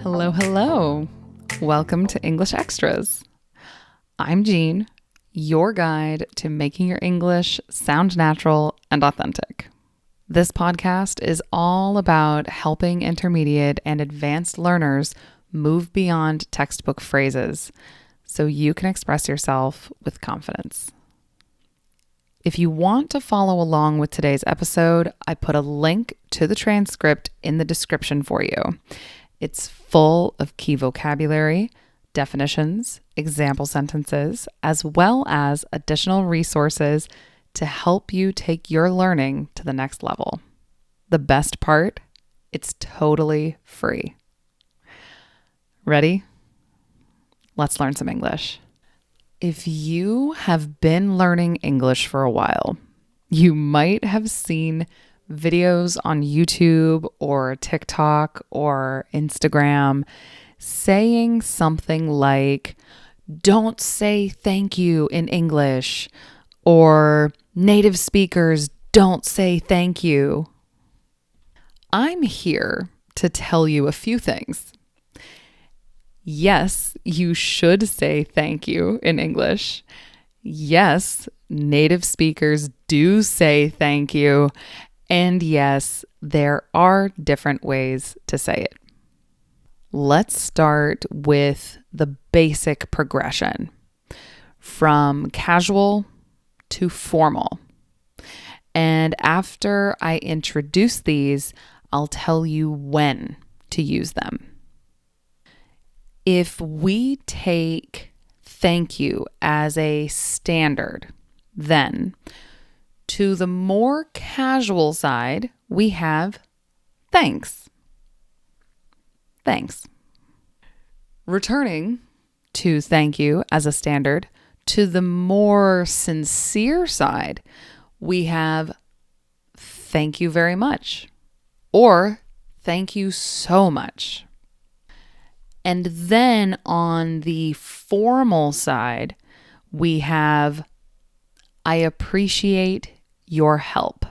Hello, hello. Welcome to English Extras. I'm Jean, your guide to making your English sound natural and authentic. This podcast is all about helping intermediate and advanced learners move beyond textbook phrases so you can express yourself with confidence. If you want to follow along with today's episode, I put a link to the transcript in the description for you. It's full of key vocabulary, definitions, example sentences, as well as additional resources to help you take your learning to the next level. The best part, it's totally free. Ready? Let's learn some English. If you have been learning English for a while, you might have seen videos on YouTube or TikTok or Instagram saying something like, "Don't say thank you in English," or "Native speakers don't say thank you." I'm here to tell you a few things. Yes, you should say thank you in English. Yes, native speakers do say thank you. And yes, there are different ways to say it. Let's start with the basic progression from casual to formal. And after I introduce these, I'll tell you when to use them. If we take thank you as a standard, then to the more casual side, we have thanks. Thanks. Returning to thank you as a standard, to the more sincere side, we have thank you very much or thank you so much. And then on the formal side, we have I appreciate your help.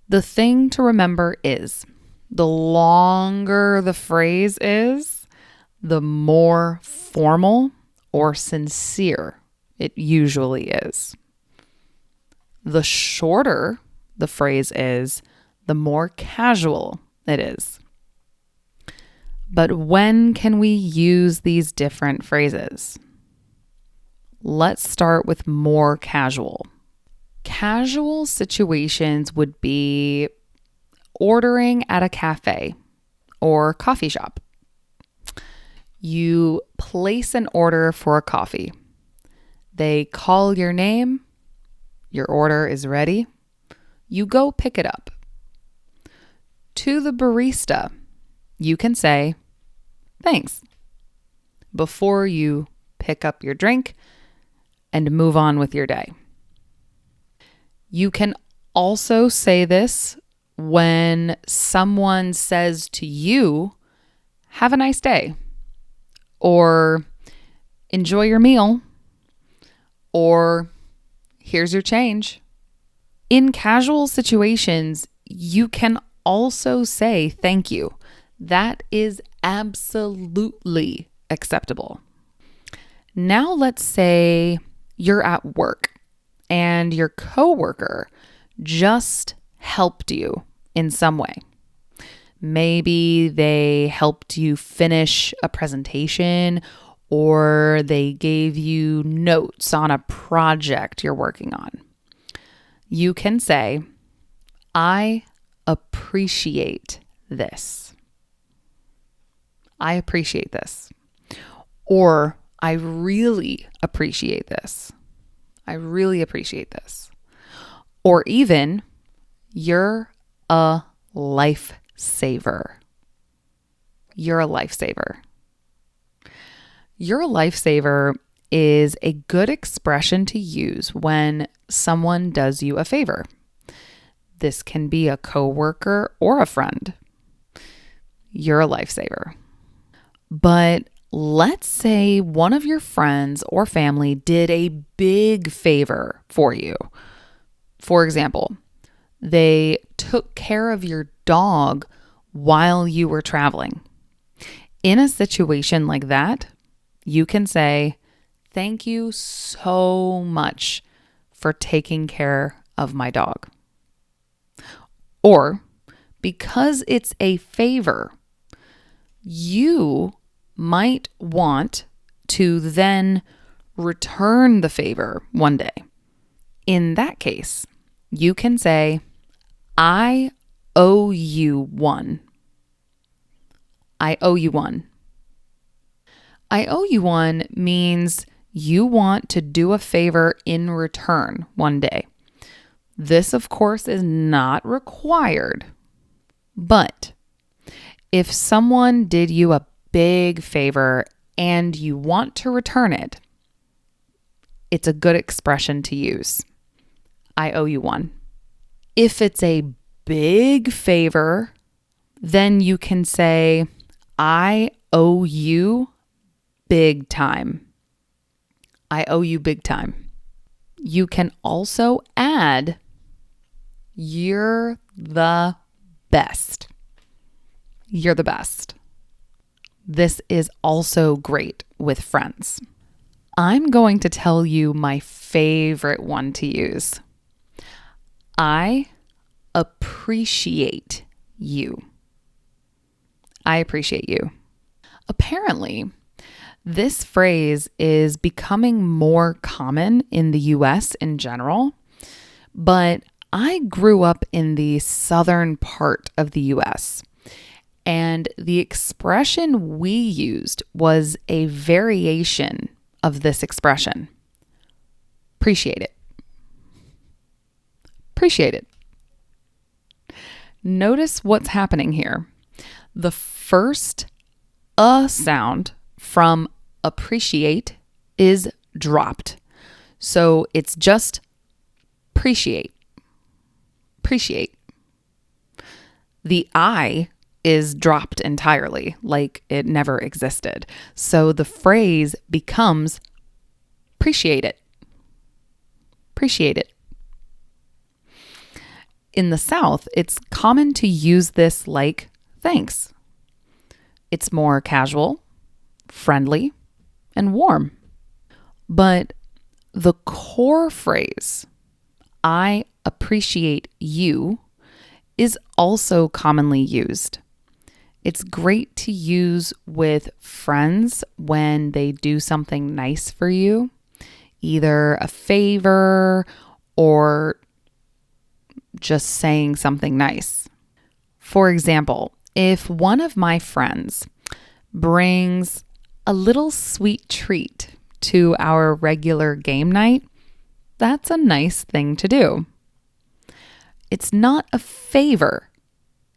The thing to remember is the longer the phrase is, the more formal or sincere it usually is. The shorter the phrase is, the more casual it is. But when can we use these different phrases? Let's start with more casual. Casual situations would be ordering at a cafe or coffee shop. You place an order for a coffee. They call your name. Your order is ready. You go pick it up. To the barista, you can say, "Thanks," before you pick up your drink and move on with your day. You can also say this when someone says to you, "Have a nice day," or "Enjoy your meal," or "Here's your change." In casual situations, you can also say thank you. That is absolutely acceptable. Now let's say you're at work and your coworker just helped you in some way. Maybe they helped you finish a presentation or they gave you notes on a project you're working on. You can say, "I appreciate this. I appreciate this." Or, "I really appreciate this. I really appreciate this." Or even, "You're a lifesaver. You're a lifesaver." You're a lifesaver is a good expression to use when someone does you a favor. This can be a coworker or a friend. You're a lifesaver. But let's say one of your friends or family did a big favor for you. For example, they took care of your dog while you were traveling. In a situation like that, you can say, "Thank you so much for taking care of my dog." Or, because it's a favor, you might want to then return the favor one day. In that case, you can say, "I owe you one." I owe you one. I owe you one means you want to do a favor in return one day. This, of course, is not required, but if someone did you a big favor and you want to return it, it's a good expression to use. I owe you one. If it's a big favor, then you can say, "I owe you big time." I owe you big time. You can also add, "You're the best." You're the best. This is also great with friends. I'm going to tell you my favorite one to use. I appreciate you. I appreciate you. Apparently, this phrase is becoming more common in the US in general, but I grew up in the southern part of the US, and the expression we used was a variation of this expression. Appreciate it. Appreciate it. Notice what's happening here. The first sound from appreciate is dropped. So it's just appreciate. Appreciate. The I is dropped entirely, like it never existed. So the phrase becomes appreciate it. Appreciate it. In the South, it's common to use this like thanks. It's more casual, friendly, and warm. But the core phrase, I appreciate you, is also commonly used. It's great to use with friends when they do something nice for you, either a favor or just saying something nice. For example, if one of my friends brings a little sweet treat to our regular game night, that's a nice thing to do. It's not a favor,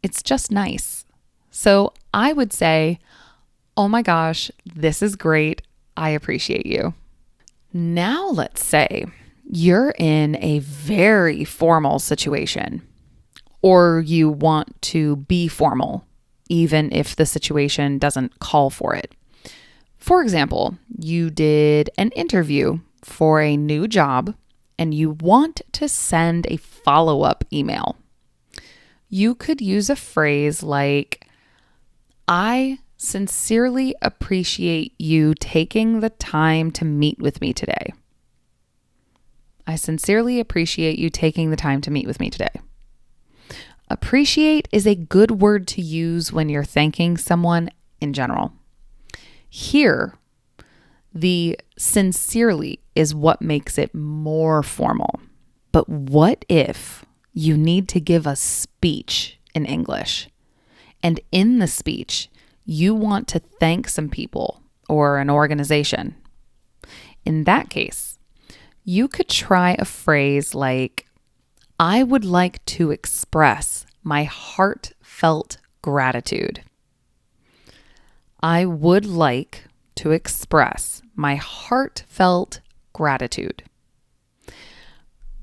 it's just nice. So I would say, "Oh my gosh, this is great. I appreciate you." Now let's say you're in a very formal situation, or you want to be formal, even if the situation doesn't call for it. For example, you did an interview for a new job and you want to send a follow-up email. You could use a phrase like, "I sincerely appreciate you taking the time to meet with me today." I sincerely appreciate you taking the time to meet with me today. Appreciate is a good word to use when you're thanking someone in general. Here, the sincerely is what makes it more formal. But what if you need to give a speech in English, and in the speech, you want to thank some people or an organization? In that case, you could try a phrase like, "I would like to express my heartfelt gratitude." I would like to express my heartfelt gratitude.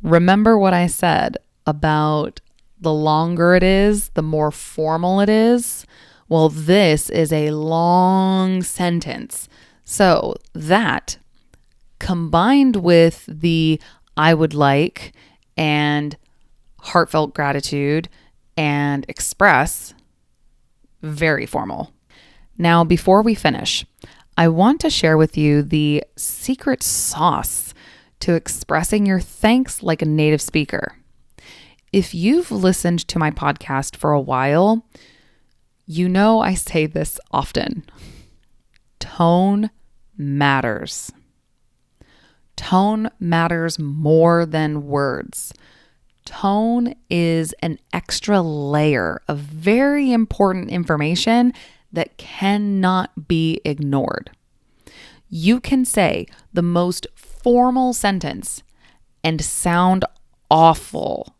Remember what I said about the longer it is, the more formal it is? Well, this is a long sentence. So that, combined with the I would like and heartfelt gratitude and express, very formal. Now, before we finish, I want to share with you the secret sauce to expressing your thanks like a native speaker. If you've listened to my podcast for a while, you know I say this often. Tone matters. Tone matters more than words. Tone is an extra layer of very important information that cannot be ignored. You can say the most formal sentence and sound awful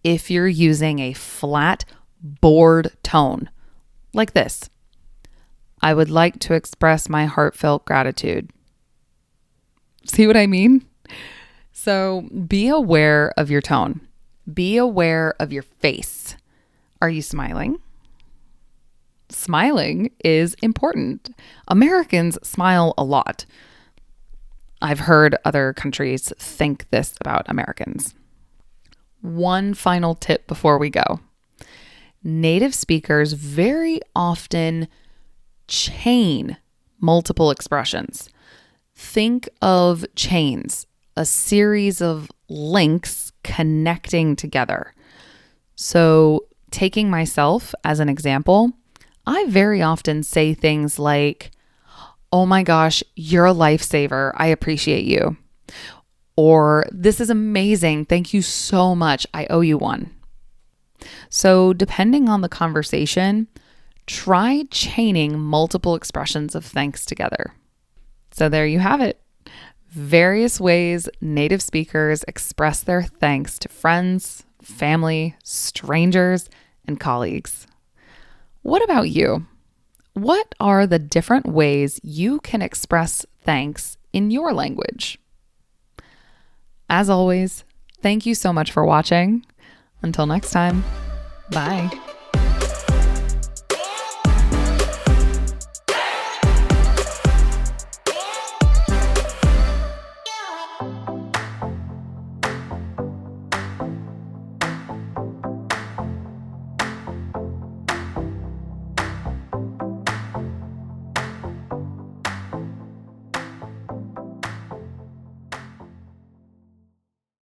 if you're using a flat, bored tone, like this. I would like to express my heartfelt gratitude. See what I mean? So be aware of your tone. Be aware of your face. Are you smiling? Smiling is important. Americans smile a lot. I've heard other countries think this about Americans. One final tip before we go. Native speakers very often chain multiple expressions. Think of chains, a series of links connecting together. So, taking myself as an example, I very often say things like, "Oh my gosh, you're a lifesaver. I appreciate you." Or, "This is amazing. Thank you so much. I owe you one." So, depending on the conversation, try chaining multiple expressions of thanks together. So there you have it. Various ways native speakers express their thanks to friends, family, strangers, and colleagues. What about you? What are the different ways you can express thanks in your language? As always, thank you so much for watching. Until next time, bye.